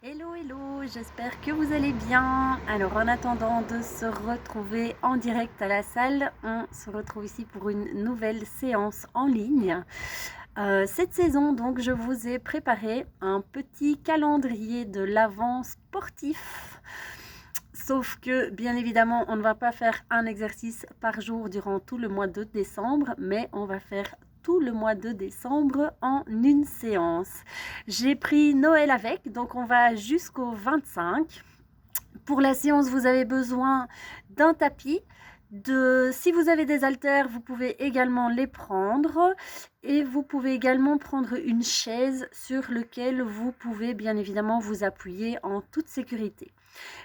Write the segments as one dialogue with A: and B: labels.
A: Hello, hello, j'espère que vous allez bien. Alors en attendant de se retrouver en direct à la salle, on se retrouve ici pour une nouvelle séance en ligne. Cette saison, donc, je vous ai préparé un petit calendrier de l'Avent sportif. Sauf que, bien évidemment, on ne va pas faire un exercice par jour durant tout le mois de décembre, mais on va faire tout le mois de décembre en une séance. J'ai pris Noël avec, donc on va jusqu'au 25. Pour la séance, vous avez besoin d'un tapis. Si vous avez des haltères, vous pouvez également les prendre et vous pouvez également prendre une chaise sur laquelle vous pouvez bien évidemment vous appuyer en toute sécurité.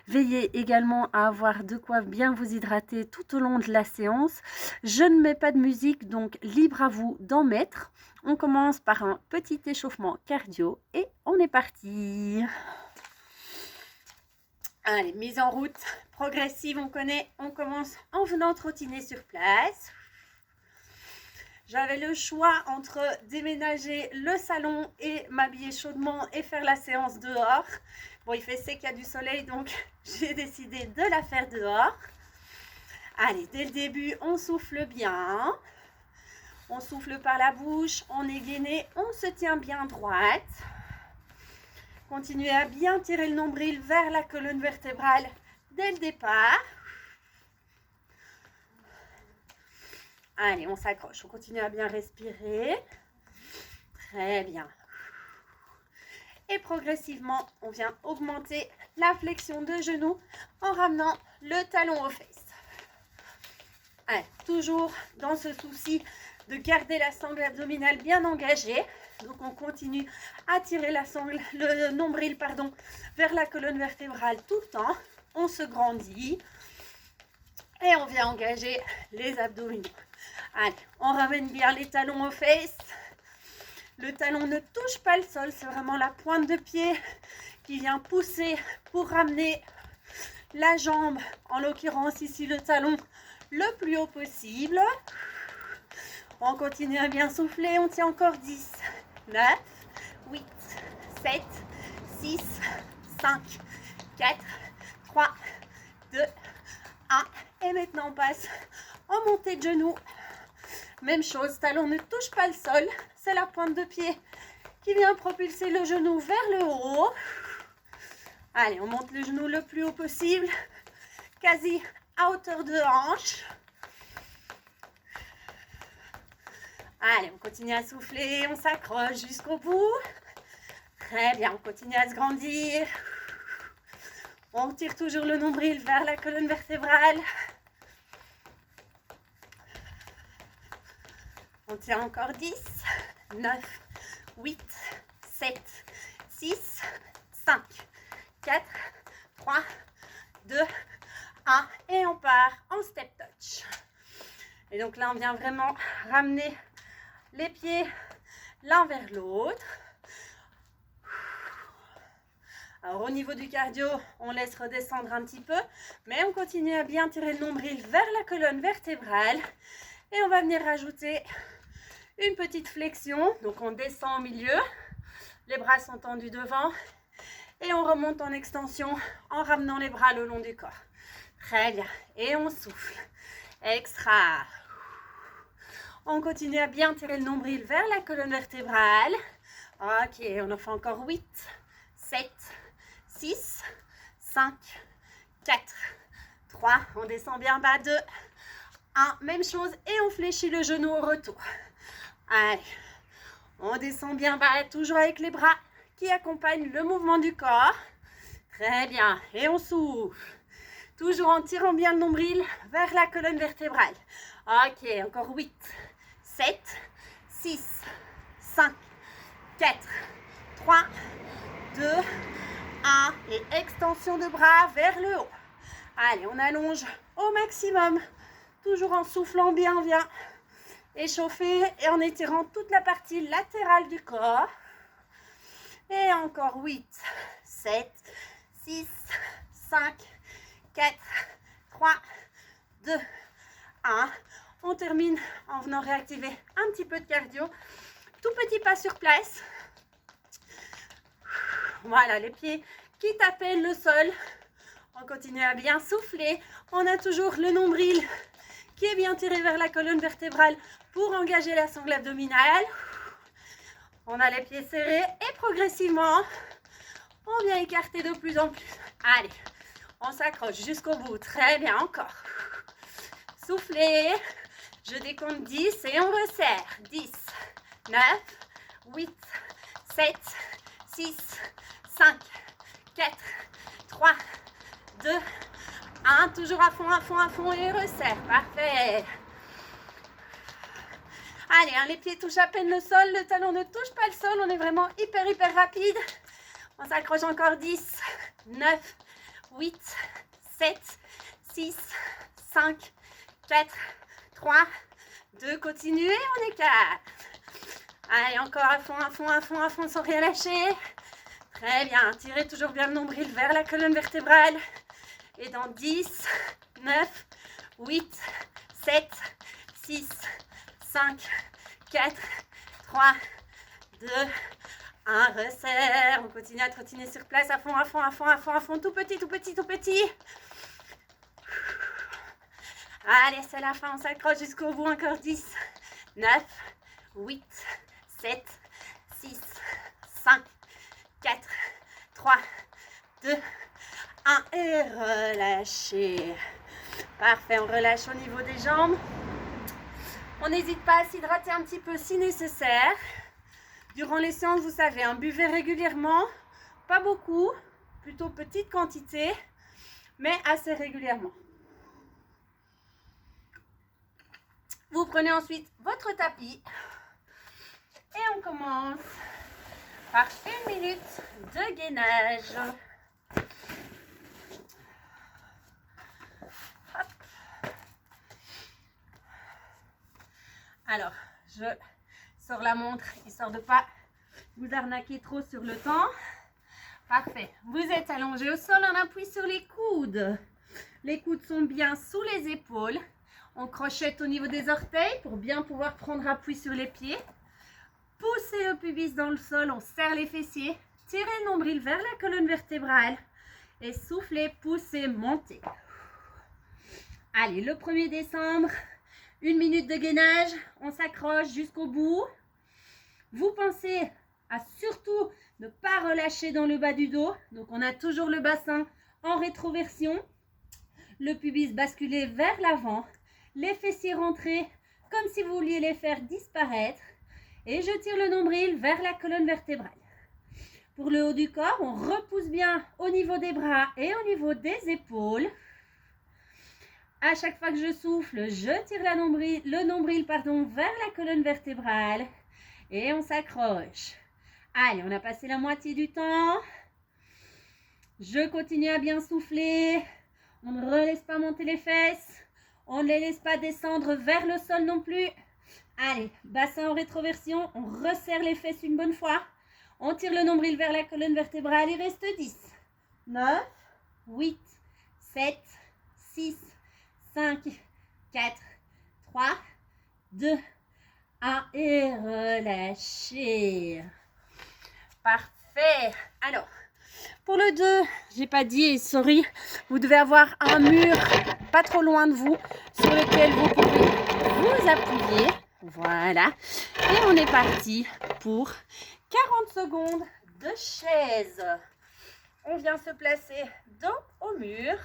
A: Veillez également à avoir de quoi bien vous hydrater tout au long de la séance. Je ne mets pas de musique, donc libre à vous d'en mettre. On commence par un petit échauffement cardio et on est parti. Allez, mise en route progressive, on connaît. On commence en venant trottiner sur place. J'avais le choix entre déménager le salon et m'habiller chaudement et faire la séance dehors. Bon, il fait sec, il y a du soleil, donc j'ai décidé de la faire dehors. Allez, dès le début, on souffle bien. On souffle par la bouche, on est gainé, on se tient bien droite. Continuez à bien tirer le nombril vers la colonne vertébrale dès le départ. Allez, on s'accroche, on continue à bien respirer. Très bien. Et progressivement, on vient augmenter la flexion de genou en ramenant le talon aux fesses. Allez, toujours dans ce souci de garder la sangle abdominale bien engagée. Donc on continue à tirer le nombril vers la colonne vertébrale tout le temps. On se grandit et on vient engager les abdominaux. Allez, on ramène bien les talons aux fesses. Le talon ne touche pas le sol, c'est vraiment la pointe de pied qui vient pousser pour ramener la jambe, en l'occurrence ici le talon, le plus haut possible. On continue à bien souffler, on tient encore 10, 9, 8, 7, 6, 5, 4, 3, 2, 1. Et maintenant on passe en montée de genoux. Même chose, talon ne touche pas le sol, c'est la pointe de pied qui vient propulser le genou vers le haut. Allez, on monte le genou le plus haut possible, quasi à hauteur de hanche. Allez, on continue à souffler, on s'accroche jusqu'au bout. Très bien, on continue à se grandir. On tire toujours le nombril vers la colonne vertébrale. On tient encore 10, 9, 8, 7, 6, 5, 4, 3, 2, 1. Et on part en step touch. Et donc là, on vient vraiment ramener les pieds l'un vers l'autre. Alors au niveau du cardio, on laisse redescendre un petit peu, mais on continue à bien tirer le nombril vers la colonne vertébrale. Et on va venir rajouter une petite flexion. Donc on descend au milieu, les bras sont tendus devant et on remonte en extension en ramenant les bras le long du corps. Très bien. Et on souffle. Extra. On continue à bien tirer le nombril vers la colonne vertébrale. Ok, on en fait encore 8, 7, 6, 5, 4, 3. On descend bien bas, 2, 1. Même chose et on fléchit le genou au retour. Allez, on descend bien bas, toujours avec les bras qui accompagnent le mouvement du corps. Très bien, et on souffle. Toujours en tirant bien le nombril vers la colonne vertébrale. Ok, encore 8, 7, 6, 5, 4, 3, 2, 1. Et extension de bras vers le haut. Allez, on allonge au maximum. Toujours en soufflant bien, bien. Échauffer et en étirant toute la partie latérale du corps. Et encore 8, 7, 6, 5, 4, 3, 2, 1. On termine en venant réactiver un petit peu de cardio. Tout petit pas sur place. Voilà, les pieds qui tapent le sol. On continue à bien souffler. On a toujours le nombril qui est bien tiré vers la colonne vertébrale pour engager la sangle abdominale. On a les pieds serrés et progressivement, on vient écarter de plus en plus. Allez, on s'accroche jusqu'au bout. Très bien, encore. Soufflez. Je décompte 10 et on resserre. 10, 9, 8, 7, 6, 5, 4, 3, 2, 1. Toujours à fond, à fond, à fond et resserre. Parfait. Allez, hein, les pieds touchent à peine le sol, le talon ne touche pas le sol. On est vraiment hyper rapide. On s'accroche encore. 10, 9, 8, 7, 6, 5, 4, 3, 2. Continuez, on écarte. Allez, encore à fond, à fond, à fond, à fond, sans rien lâcher. Très bien. Tirez toujours bien le nombril vers la colonne vertébrale. Et dans 10, 9, 8, 7, 6, 5, 4, 3, 2, 1. Resserre. On continue à trottiner sur place à fond, à fond, à fond, à fond, à fond. Tout petit, tout petit, tout petit. Allez, c'est la fin. On s'accroche jusqu'au bout. Encore 10, 9, 8, 7, 6, 5, 4, 3, 2, 1. Et relâchez. Parfait. On relâche au niveau des jambes. On n'hésite pas à s'hydrater un petit peu si nécessaire. Durant les séances, vous savez, hein, buvez régulièrement. Pas beaucoup, plutôt petite quantité, mais assez régulièrement. Vous prenez ensuite votre tapis et on commence par 1 minute de gainage. Hop. Alors, je sors la montre, histoire de ne pas vous arnaquer trop sur le temps. Parfait. Vous êtes allongé au sol, on appuie sur les coudes. Les coudes sont bien sous les épaules. On crochette au niveau des orteils pour bien pouvoir prendre appui sur les pieds. Poussez le pubis dans le sol, on serre les fessiers. Tirez le nombril vers la colonne vertébrale. Et soufflez, poussez, montez. Allez, le 1er décembre, 1 minute de gainage. On s'accroche jusqu'au bout. Vous pensez à surtout ne pas relâcher dans le bas du dos. Donc, on a toujours le bassin en rétroversion. Le pubis basculé vers l'avant. Les fessiers rentrés comme si vous vouliez les faire disparaître. Et je tire le nombril vers la colonne vertébrale. Pour le haut du corps, on repousse bien au niveau des bras et au niveau des épaules. À chaque fois que je souffle, je tire le nombril vers la colonne vertébrale. Et on s'accroche. Allez, on a passé la moitié du temps. Je continue à bien souffler. On ne relaisse pas monter les fesses. On ne les laisse pas descendre vers le sol non plus. Allez, bassin en rétroversion. On resserre les fesses une bonne fois. On tire le nombril vers la colonne vertébrale. Il reste 10, 9, 8, 7, 6, 5, 4, 3, 2, 1. Et relâchez. Parfait. Alors, pour le 2, j'ai pas dit, sorry, vous devez avoir un mur pas trop loin de vous sur lequel vous pouvez vous appuyer. Voilà. Et on est parti pour 40 secondes de chaise. On vient se placer dos au mur.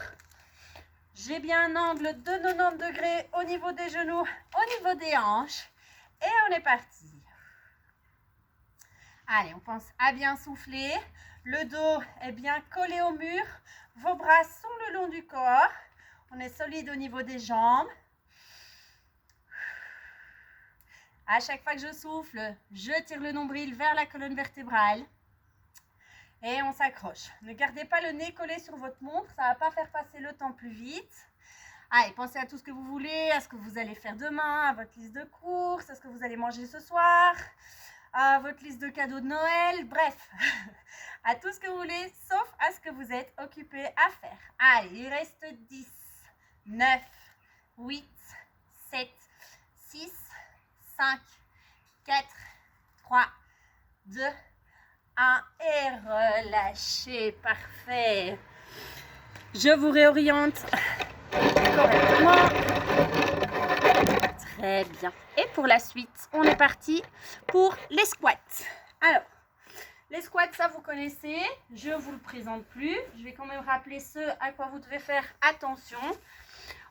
A: J'ai bien un angle de 90 degrés au niveau des genoux, au niveau des hanches. Et on est parti. Allez, on pense à bien souffler. Le dos est bien collé au mur. Vos bras sont le long du corps. On est solide au niveau des jambes. À chaque fois que je souffle, je tire le nombril vers la colonne vertébrale. Et on s'accroche. Ne gardez pas le nez collé sur votre montre. Ça ne va pas faire passer le temps plus vite. Allez, pensez à tout ce que vous voulez, à ce que vous allez faire demain, à votre liste de courses, à ce que vous allez manger ce soir, à votre liste de cadeaux de Noël, bref, à tout ce que vous voulez, sauf à ce que vous êtes occupé à faire. Allez, il reste 10, 9, 8, 7, 6, 5, 4, 3, 2, 1 et relâchez. Parfait. Je vous réoriente correctement. Très bien. Et pour la suite, on est parti pour les squats. Alors, les squats, ça vous connaissez. Je ne vous le présente plus. Je vais quand même rappeler ce à quoi vous devez faire attention.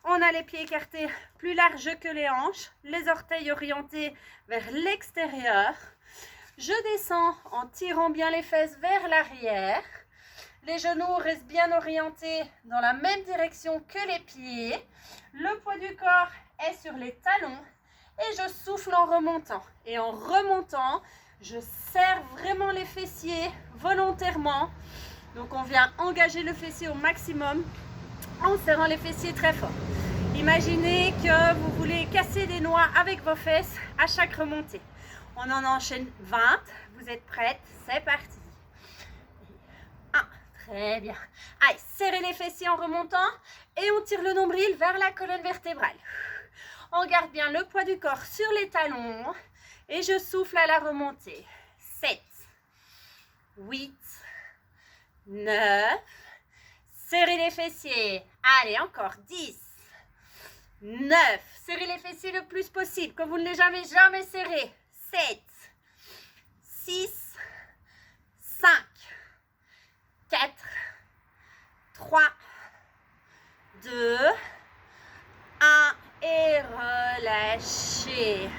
A: On a les pieds écartés plus larges que les hanches, les orteils orientés vers l'extérieur. Je descends en tirant bien les fesses vers l'arrière. Les genoux restent bien orientés dans la même direction que les pieds. Le poids du corps est sur les talons et je souffle en remontant. Et en remontant, je serre vraiment les fessiers volontairement. Donc on vient engager le fessier au maximum en serrant les fessiers très fort. Imaginez que vous voulez casser des noix avec vos fesses à chaque remontée. On en enchaîne 20. Vous êtes prêtes? C'est parti. 1. Très bien. Allez, serrez les fessiers en remontant et on tire le nombril vers la colonne vertébrale. On garde bien le poids du corps sur les talons et je souffle à la remontée. 7, 8, 9. Serrez les fessiers. Allez, encore 10. 9. Serrez les fessiers le plus possible, que vous ne les avez jamais serrés. 7. 6. 5. 4. 3. 2. 1. Et relâchez.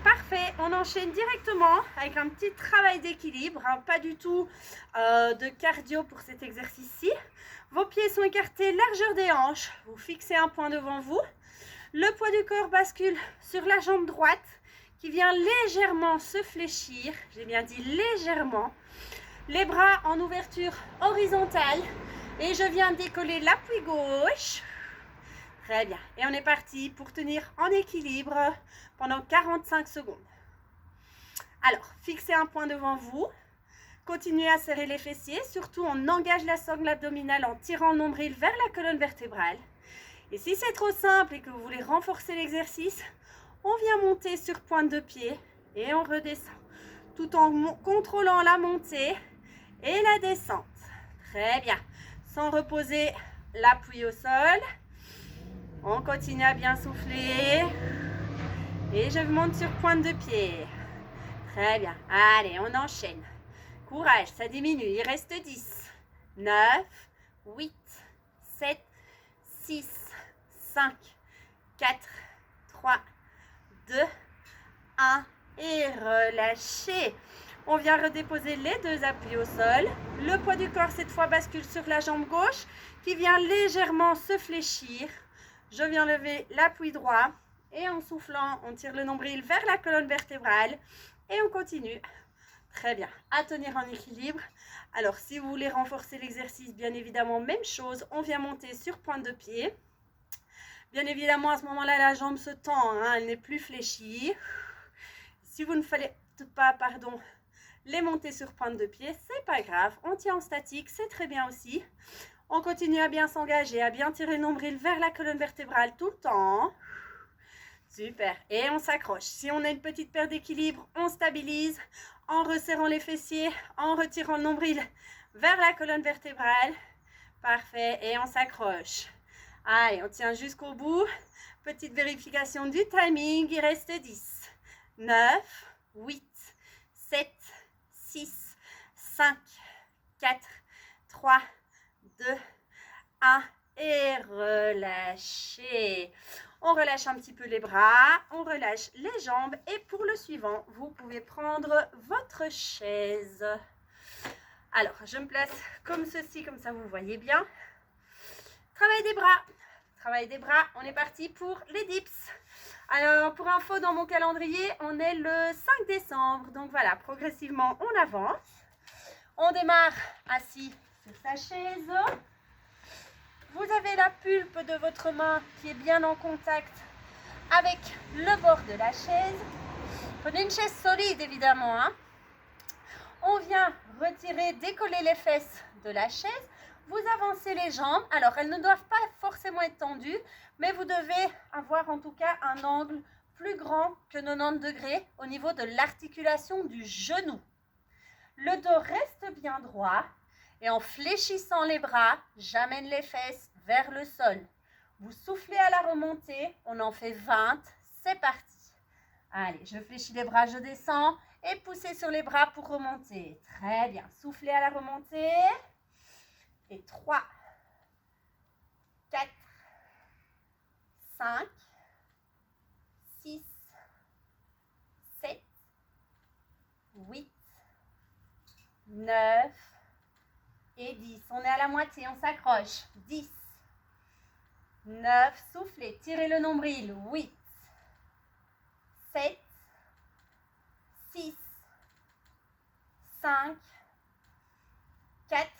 A: Parfait, on enchaîne directement avec un petit travail d'équilibre, hein, pas du tout de cardio pour cet exercice-ci. Vos pieds sont écartés, largeur des hanches, vous fixez un point devant vous. Le poids du corps bascule sur la jambe droite qui vient légèrement se fléchir, j'ai bien dit légèrement. Les bras en ouverture horizontale et je viens décoller l'appui gauche. Très bien. Et on est parti pour tenir en équilibre pendant 45 secondes. Alors, fixez un point devant vous. Continuez à serrer les fessiers. Surtout, on engage la sangle abdominale en tirant le nombril vers la colonne vertébrale. Et si c'est trop simple et que vous voulez renforcer l'exercice, on vient monter sur pointe de pied et on redescend. Tout en contrôlant la montée et la descente. Très bien. Sans reposer l'appui au sol. On continue à bien souffler. Et je monte sur pointe de pied. Très bien. Allez, on enchaîne. Courage, ça diminue. Il reste 10, 9, 8, 7, 6, 5, 4, 3, 2, 1. Et relâchez. On vient redéposer les deux appuis au sol. Le poids du corps, cette fois, bascule sur la jambe gauche qui vient légèrement se fléchir. Je viens lever l'appui droit et en soufflant, on tire le nombril vers la colonne vertébrale et on continue. Très bien, à tenir en équilibre. Alors, si vous voulez renforcer l'exercice, bien évidemment, même chose, on vient monter sur pointe de pied. Bien évidemment, à ce moment-là, la jambe se tend, hein, elle n'est plus fléchie. Si vous ne faites pas, les monter sur pointe de pied, c'est pas grave. On tient en statique, c'est très bien aussi. On continue à bien s'engager, à bien tirer le nombril vers la colonne vertébrale tout le temps. Super. Et on s'accroche. Si on a une petite perte d'équilibre, on stabilise en resserrant les fessiers, en retirant le nombril vers la colonne vertébrale. Parfait. Et on s'accroche. Allez, on tient jusqu'au bout. Petite vérification du timing. Il reste 10, 9, 8, 7, 6, 5, 4, 3, 2, 1 et relâchez. On relâche un petit peu les bras, on relâche les jambes et pour le suivant, vous pouvez prendre votre chaise. Alors, je me place comme ceci, comme ça vous voyez bien. Travail des bras. Travail des bras, on est parti pour les dips. Alors, pour info, dans mon calendrier, on est le 5 décembre. Donc voilà, progressivement, on avance. On démarre assis sur sa chaise. Vous avez la pulpe de votre main qui est bien en contact avec le bord de la chaise. Prenez une chaise solide, évidemment, hein. On vient retirer, décoller les fesses de la chaise. Vous avancez les jambes. Alors, elles ne doivent pas forcément être tendues, mais vous devez avoir en tout cas un angle plus grand que 90 degrés au niveau de l'articulation du genou. Le dos reste bien droit. Et en fléchissant les bras, j'amène les fesses vers le sol. Vous soufflez à la remontée. On en fait 20. C'est parti. Allez, je fléchis les bras, je descends. Et poussez sur les bras pour remonter. Très bien. Soufflez à la remontée. Et 3, 4, 5, 6, 7, 8, 9 et 10. On est à la moitié, on s'accroche. 10, 9, soufflez, tirez le nombril. 8, 7, 6, 5, 4,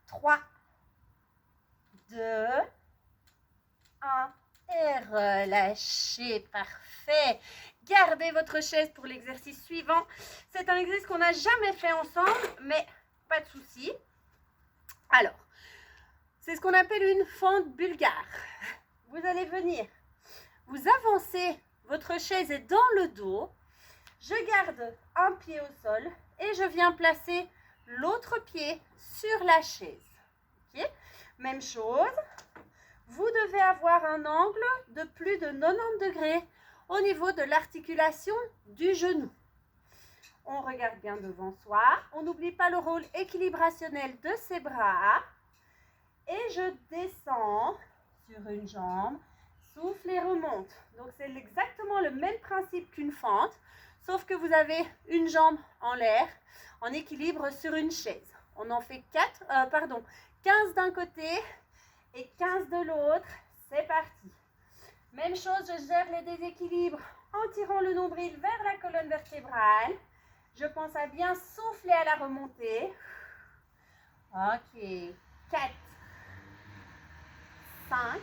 A: 3, 2, 1 et relâchez. Parfait. Gardez votre chaise pour l'exercice suivant. C'est un exercice qu'on n'a jamais fait ensemble, mais pas de souci. Alors, c'est ce qu'on appelle une fente bulgare. Vous allez venir, vous avancez, votre chaise est dans le dos. Je garde un pied au sol et je viens placer l'autre pied sur la chaise. Okay. Même chose, vous devez avoir un angle de plus de 90 degrés au niveau de l'articulation du genou. On regarde bien devant soi, on n'oublie pas le rôle équilibrationnel de ses bras. Et je descends sur une jambe, souffle et remonte. Donc c'est exactement le même principe qu'une fente, sauf que vous avez une jambe en l'air, en équilibre sur une chaise. On en fait 15 d'un côté et 15 de l'autre. C'est parti. Même chose, je gère les déséquilibres en tirant le nombril vers la colonne vertébrale. Je pense à bien souffler à la remontée. Ok. 4, 5,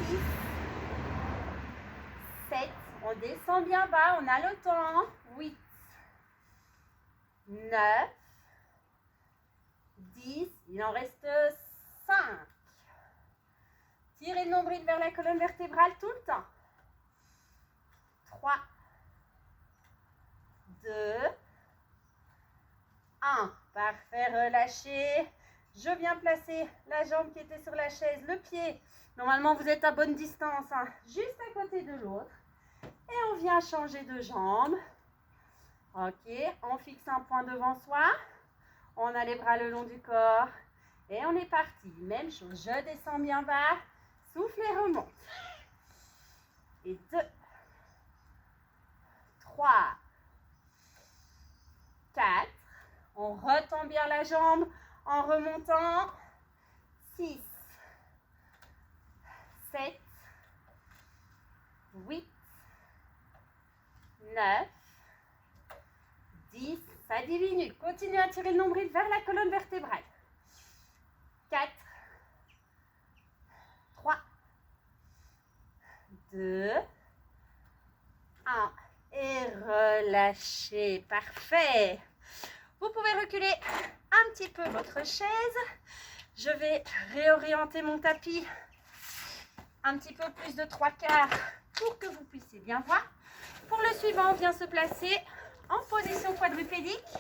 A: 6, 7. On descend bien bas, on a le temps. 8, 9, 10. Il en reste 5. Tirez le nombril vers la colonne vertébrale tout le temps. 3, 2, 1. Parfait, relâchez. Je viens placer la jambe qui était sur la chaise, le pied. Normalement, vous êtes à bonne distance, hein, juste à côté de l'autre. Et on vient changer de jambe. Ok, on fixe un point devant soi. On a les bras le long du corps. Et on est parti. Même chose, je descends bien bas. Souffle et remonte. Et 2, 3, 4. On retend bien la jambe en remontant. 6, 7, 8, 9, 10. Ça diminue. Continuez à tirer le nombril vers la colonne vertébrale. 4, 3, 2, 1. Et relâchez. Parfait. Vous pouvez reculer un petit peu votre chaise. Je vais réorienter mon tapis un petit peu plus de 3/4 pour que vous puissiez bien voir. Pour le suivant, on vient se placer en position quadrupédique.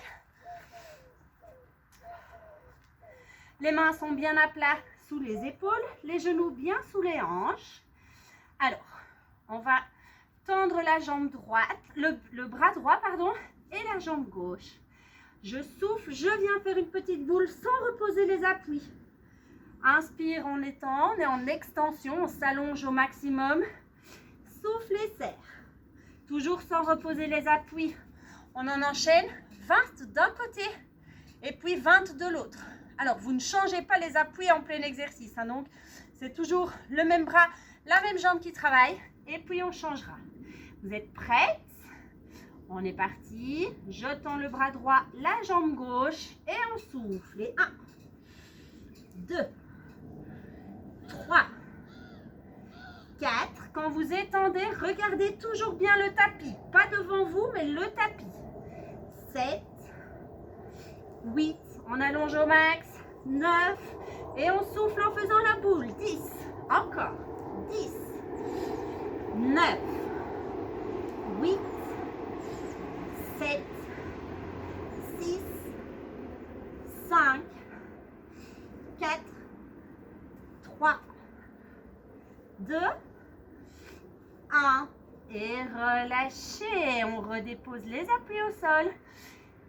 A: Les mains sont bien à plat sous les épaules, les genoux bien sous les hanches. Alors, on va tendre la jambe droite, le bras droit, pardon, et la jambe gauche. Je souffle, je viens faire une petite boule sans reposer les appuis. Inspire, on étend, on est en extension, on s'allonge au maximum. Souffle et serre. Toujours sans reposer les appuis. On en enchaîne 20 d'un côté et puis 20 de l'autre. Alors, vous ne changez pas les appuis en plein exercice. Hein, donc, c'est toujours le même bras, la même jambe qui travaille. Et puis, on changera. Vous êtes prêts? On est parti. Je tends le bras droit, la jambe gauche et on souffle. Et 1, 2, 3, 4. Quand vous étendez, regardez toujours bien le tapis. Pas devant vous, mais le tapis. 7, 8. On allonge au max. 9. Et on souffle en faisant la boule. 10. Encore. 10. 9. 8. 7. 5, 4, 3, 2, 1. Et relâchez. On redépose les appuis au sol.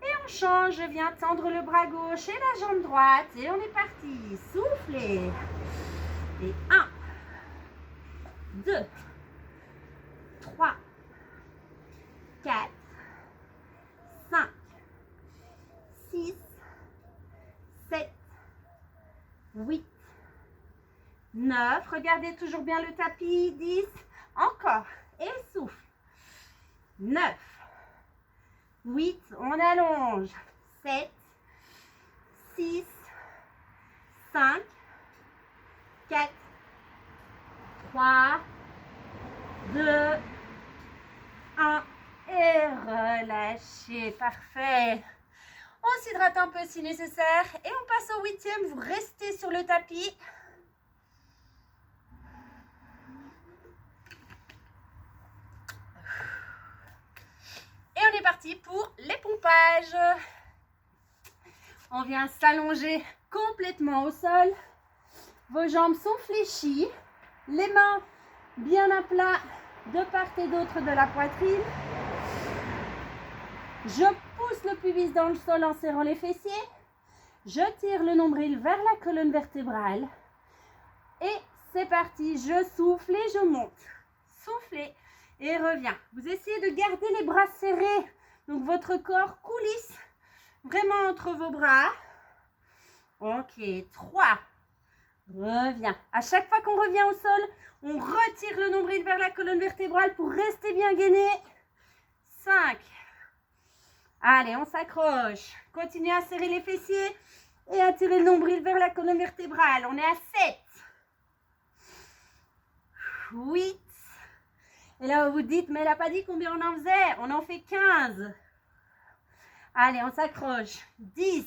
A: Et on change. Je viens tendre le bras gauche et la jambe droite. Et on est parti. Soufflez. Et 1, 2, 3, 4, 5, 6, 7, 8, 9. Regardez toujours bien le tapis. 10. Encore. Et souffle. 9. 8. On allonge. 7. 6. 5. 4. 3. 2. 1. Et relâchez. Parfait. On s'hydrate un peu si nécessaire. Et on passe au 8e. Vous restez sur le tapis. Et on est parti pour les pompages. On vient s'allonger complètement au sol. Vos jambes sont fléchies. Les mains bien à plat de part et d'autre de la poitrine. Je pousse le pubis dans le sol en serrant les fessiers. Je tire le nombril vers la colonne vertébrale. Et c'est parti. Je souffle et je monte. Soufflez. Et reviens. Vous essayez de garder les bras serrés. Donc votre corps coulisse vraiment entre vos bras. Ok. 3. Reviens. À chaque fois qu'on revient au sol, on retire le nombril vers la colonne vertébrale pour rester bien gainé. 5. Allez, on s'accroche. Continuez à serrer les fessiers et à tirer le nombril vers la colonne vertébrale. On est à 7. 8. Et là, vous dites, mais elle n'a pas dit combien on en faisait. On en fait 15. Allez, on s'accroche. 10.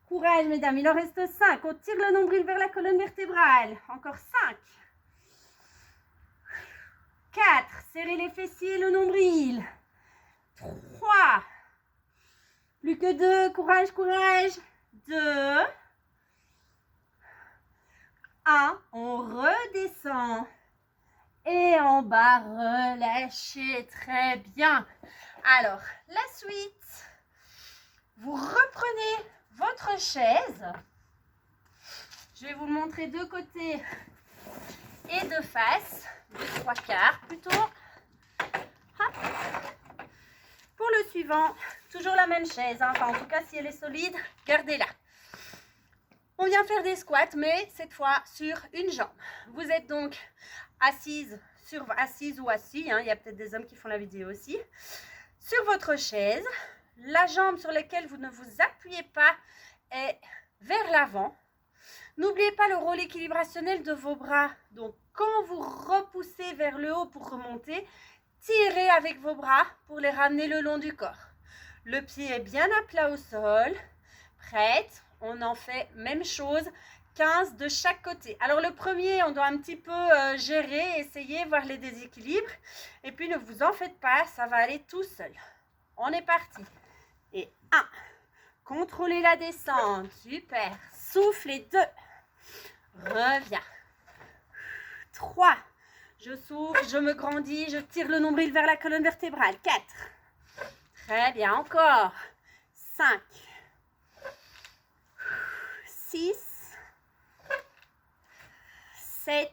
A: Courage, mesdames. Il en reste 5. On tire le nombril vers la colonne vertébrale. Encore 5. 4. Serrez les fessiers et le nombril. 3. Plus que 2. Courage, courage. 2. 1. On redescend. Et en bas, relâchez. Très bien. Alors, la suite. Vous reprenez votre chaise. Je vais vous le montrer de côté et de face. De 3/4 plutôt. Hop. Pour le suivant, toujours la même chaise. Enfin, en tout cas, si elle est solide, gardez-la. On vient faire des squats, mais cette fois sur une jambe. Vous êtes donc assise ou assis, hein, il y a peut-être des hommes qui font la vidéo aussi, sur votre chaise. La jambe sur laquelle vous ne vous appuyez pas est vers l'avant. N'oubliez pas le rôle équilibrationnel de vos bras. Donc, quand vous repoussez vers le haut pour remonter, tirez avec vos bras pour les ramener le long du corps. Le pied est bien à plat au sol. Prête? On en fait même chose. 15 de chaque côté. Alors le premier, on doit un petit peu gérer, essayer, voir les déséquilibres. Et puis ne vous en faites pas, ça va aller tout seul. On est parti. Et 1. Contrôlez la descente. Super. Soufflez. 2. Reviens. 3. Je souffle, je me grandis, je tire le nombril vers la colonne vertébrale. 4. Très bien. Encore. 5. 6. 7.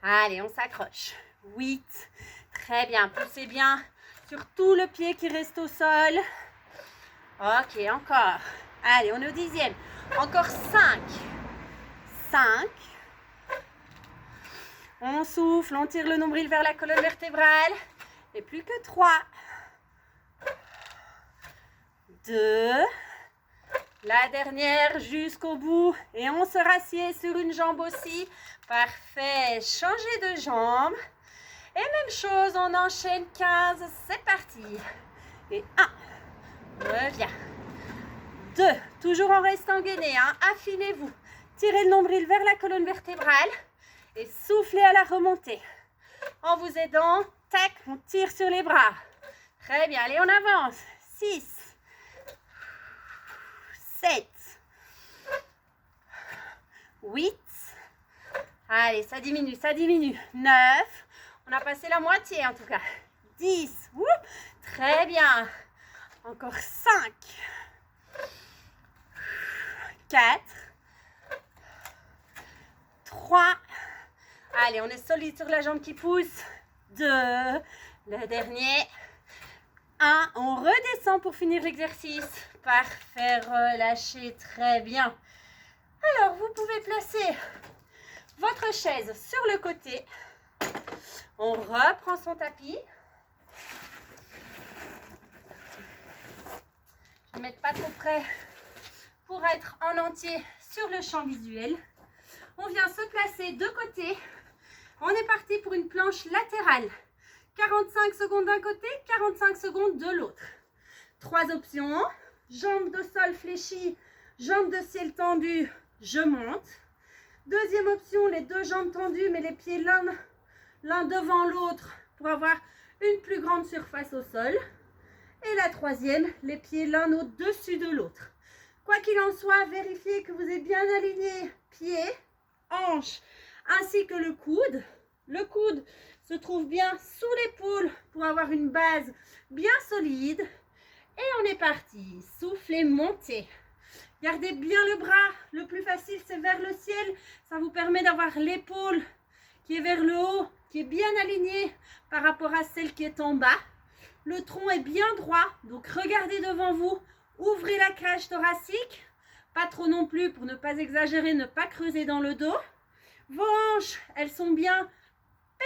A: Allez, on s'accroche. 8. Très bien. Poussez bien sur tout le pied qui reste au sol. Ok, encore. Allez, on est au 10e. Encore 5. 5. On souffle, on tire le nombril vers la colonne vertébrale. Et plus que 3. 2. La dernière jusqu'au bout. Et on se rassied sur une jambe aussi. Parfait. Changez de jambe. Et même chose, on enchaîne 15. C'est parti. Et 1. Reviens. 2. Toujours en restant gainé. Hein. Affinez-vous. Tirez le nombril vers la colonne vertébrale. Et soufflez à la remontée. En vous aidant, tac, on tire sur les bras. Très bien. Allez, on avance. 6. 7, 8, allez, ça diminue, 9, on a passé la moitié en tout cas, 10, très bien, encore 5, 4, 3, allez, on est solide sur la jambe qui pousse, 2, le dernier, 1, on redescend pour finir l'exercice, parfait, relâchez, très bien. Alors, vous pouvez placer votre chaise sur le côté, on reprend son tapis, je ne vais mettre pas trop près pour être en entier sur le champ visuel. On vient se placer de côté, on est parti pour une planche latérale. 45 secondes d'un côté, 45 secondes de l'autre. 3 options, jambes de sol fléchies, jambes de ciel tendues, je monte. Deuxième option, les deux jambes tendues, mais les pieds l'un devant l'autre pour avoir une plus grande surface au sol. Et la troisième, les pieds l'un au-dessus de l'autre. Quoi qu'il en soit, vérifiez que vous êtes bien aligné, pieds, hanches, ainsi que le coude. Le coude se trouve bien sous l'épaule pour avoir une base bien solide. Et on est parti. Soufflez, montez. Gardez bien le bras. Le plus facile, c'est vers le ciel. Ça vous permet d'avoir l'épaule qui est vers le haut, qui est bien alignée par rapport à celle qui est en bas. Le tronc est bien droit. Donc, regardez devant vous. Ouvrez la cage thoracique. Pas trop non plus pour ne pas exagérer, ne pas creuser dans le dos. Vos hanches, elles sont bien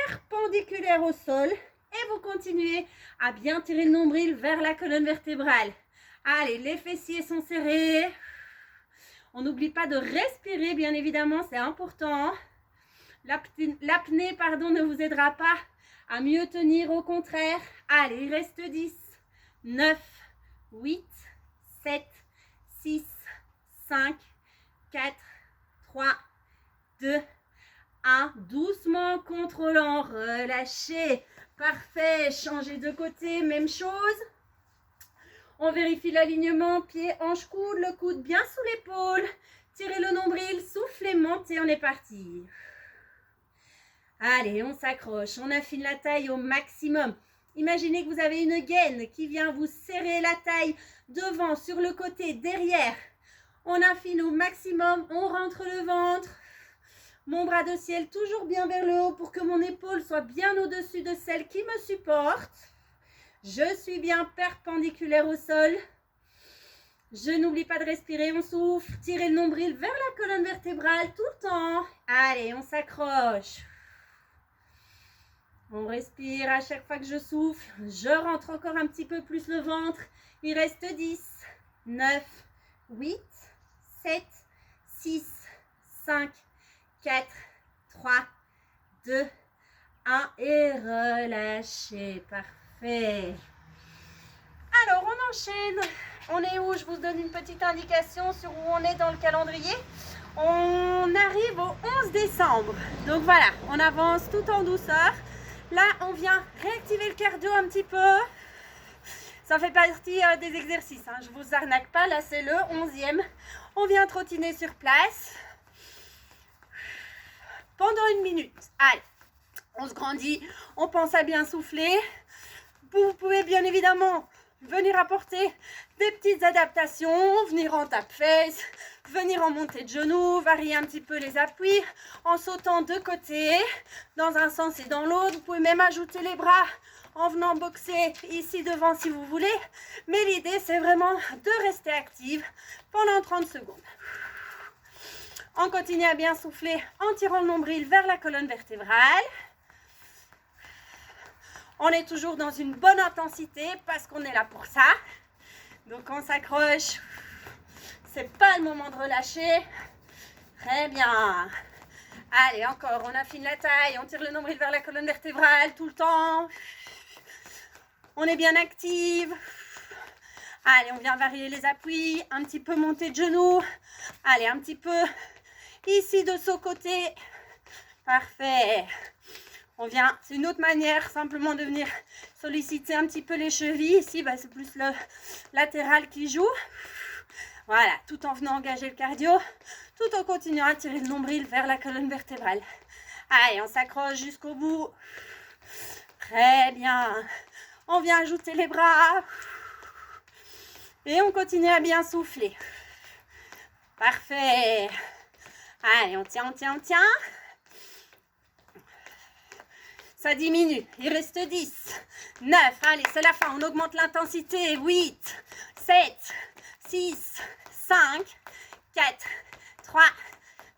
A: perpendiculaire au sol et vous continuez à bien tirer le nombril vers la colonne vertébrale. Allez, les fessiers sont serrés. On n'oublie pas de respirer, bien évidemment, c'est important. L'apnée, ne vous aidera pas à mieux tenir, au contraire. Allez, il reste 10, 9, 8, 7, 6, 5, 4, 3, 2, 1, doucement, contrôlant, relâchez, parfait, changez de côté, même chose. On vérifie l'alignement, pied, hanche, coude, le coude bien sous l'épaule, tirez le nombril, soufflez, montez, on est parti. Allez, on s'accroche, on affine la taille au maximum. Imaginez que vous avez une gaine qui vient vous serrer la taille devant, sur le côté, derrière. On affine au maximum, on rentre le ventre. Mon bras de ciel toujours bien vers le haut pour que mon épaule soit bien au-dessus de celle qui me supporte. Je suis bien perpendiculaire au sol. Je n'oublie pas de respirer, on souffle. Tirez le nombril vers la colonne vertébrale tout le temps. Allez, on s'accroche. On respire à chaque fois que je souffle. Je rentre encore un petit peu plus le ventre. Il reste 10, 9, 8, 7, 6, 5, 4, 3, 2, 1 et relâchez. Parfait. Alors, on enchaîne. On est où? Je vous donne une petite indication sur où on est dans le calendrier. On arrive au 11 décembre. Donc voilà, on avance tout en douceur. Là, on vient réactiver le cardio un petit peu. Ça fait partie des exercices. Je ne vous arnaque pas. Là, c'est le 11e. On vient trottiner sur place pendant 1 minute. Allez, on se grandit. On pense à bien souffler. Vous pouvez bien évidemment venir apporter des petites adaptations, venir en tape-face, venir en montée de genoux, varier un petit peu les appuis en sautant de côté, dans un sens et dans l'autre. Vous pouvez même ajouter les bras en venant boxer ici devant si vous voulez. Mais l'idée, c'est vraiment de rester active pendant 30 secondes. On continue à bien souffler en tirant le nombril vers la colonne vertébrale. On est toujours dans une bonne intensité parce qu'on est là pour ça. Donc on s'accroche. C'est pas le moment de relâcher. Très bien. Allez, encore, on affine la taille. On tire le nombril vers la colonne vertébrale tout le temps. On est bien active. Allez, on vient varier les appuis. Un petit peu monter de genoux. Allez, un petit peu ici de ce côté. Parfait. On vient, c'est une autre manière simplement de venir solliciter un petit peu les chevilles. Ici, c'est plus le latéral qui joue. Voilà, tout en venant engager le cardio, tout en continuant à tirer le nombril vers la colonne vertébrale. Allez, on s'accroche jusqu'au bout. Très bien. On vient ajouter les bras. Et on continue à bien souffler. Parfait. Allez, on tient, on tient, on tient. Ça diminue. Il reste 10, 9. Allez, c'est la fin. On augmente l'intensité. 8, 7, 6, 5, 4, 3,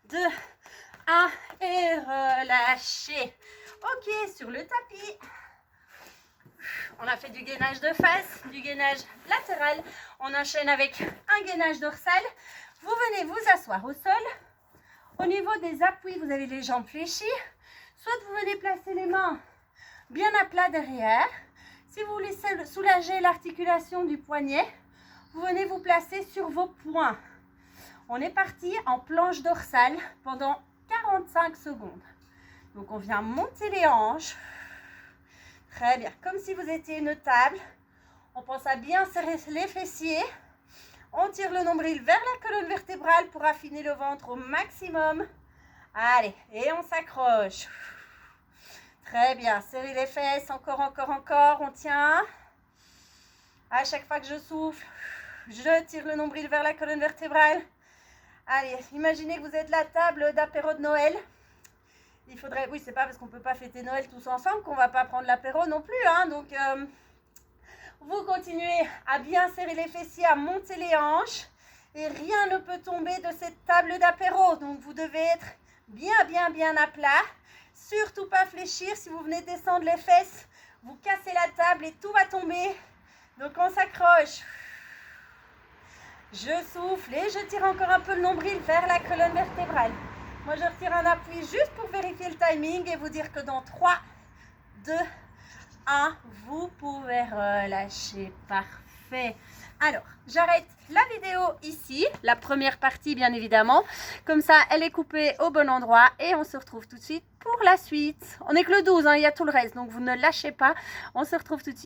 A: 2, 1. Et relâchez. Ok, sur le tapis. On a fait du gainage de face, du gainage latéral. On enchaîne avec un gainage dorsal. Vous venez vous asseoir au sol. Au niveau des appuis, vous avez les jambes fléchies. Soit vous venez placer les mains bien à plat derrière. Si vous voulez soulager l'articulation du poignet, vous venez vous placer sur vos poings. On est parti en planche dorsale pendant 45 secondes. Donc on vient monter les hanches. Très bien, comme si vous étiez une table. On pense à bien serrer les fessiers. On tire le nombril vers la colonne vertébrale pour affiner le ventre au maximum. Allez, et on s'accroche. Très bien, serrez les fesses, encore, encore, encore. On tient. À chaque fois que je souffle, je tire le nombril vers la colonne vertébrale. Allez, imaginez que vous êtes la table d'apéro de Noël. Il faudrait, oui, c'est pas parce qu'on ne peut pas fêter Noël tous ensemble qu'on ne va pas prendre l'apéro non plus. Hein, donc, vous continuez à bien serrer les fessiers, à monter les hanches. Et rien ne peut tomber de cette table d'apéro. Donc, vous devez être bien, bien, bien à plat. Surtout pas fléchir. Si vous venez descendre les fesses, vous cassez la table et tout va tomber. Donc, on s'accroche. Je souffle et je tire encore un peu le nombril vers la colonne vertébrale. Moi, je retire un appui juste pour vérifier le timing et vous dire que dans 3, 2, 1, vous pouvez relâcher. Parfait. Alors, j'arrête la vidéo ici, la première partie bien évidemment. Comme ça, elle est coupée au bon endroit et on se retrouve tout de suite pour la suite. On n'est que le 12, hein, il y a tout le reste, donc vous ne lâchez pas. On se retrouve tout de suite.